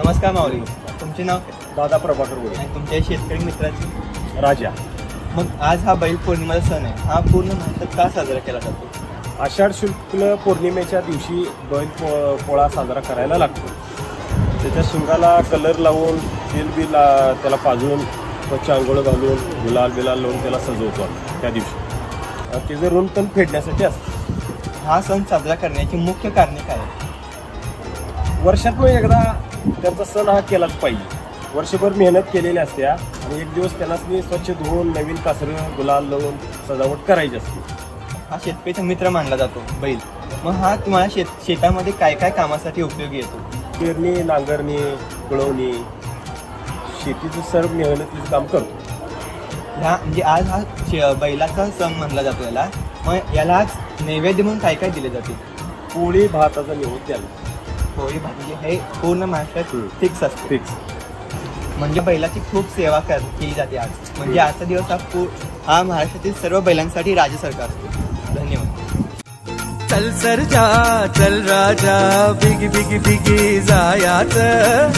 नमस्कार माऊली, तुमचे नाव काय? दादा प्रभाकर बोल. आणि तुमच्या शेतकरी मित्राचे राजा. मग आज हा बैल पौर्णिमेचा सण आहे, हा पूर्ण भारतात का साजरा केला जातो? आषाढ शुक्ल पौर्णिमेच्या दिवशी बैल पोळा साजरा करायला लागतो. त्याच्या शिंगाला कलर लावून तेल त्याला पाजून स्वच्छ आंघोळ घालून गुलाल बिलाल लावून त्याला सजवतो त्या दिवशी. त्याचं ऋण पण फेडण्यासाठी असतं. हा सण साजरा करण्याची मुख्य कारणे काय आहेत? वर्षातून एकदा त्यांचा सण हा केलाच पाहिजे. वर्षभर मेहनत केलेली असते आणि एक दिवस त्यांना स्वच्छ धुवून नवीन कासरं गुलाल लावून सजावट करायची असते. हा शेतकरीचा मित्र मानला जातो बैल. मग हा तुम्हाला शेतामध्ये काय काय कामासाठी उपयोगी येतो? पेरणी, नांगरणी, कुळवणी, शेतीचं सर्व मेहनतीचं काम करतो. ह्या म्हणजे आज हा बैलाचा सण मानला जातो याला. मग याला आज नैवेद्य म्हणून काय काय दिले जाते? पोळी भाताचा निवेद द्यायला. पोळी भाजी हे पूर्ण महाराष्ट्रात फिक्स असते. फिक्स. म्हणजे बैलाची खूप सेवा केली जाते आज. म्हणजे आजचा दिवस हा महाराष्ट्रातील सर्व बैलांसाठी राज्य सरकार असतो. धन्यवाद. चल सरजा चल राजा बिगी बिगी बिगी जायाचं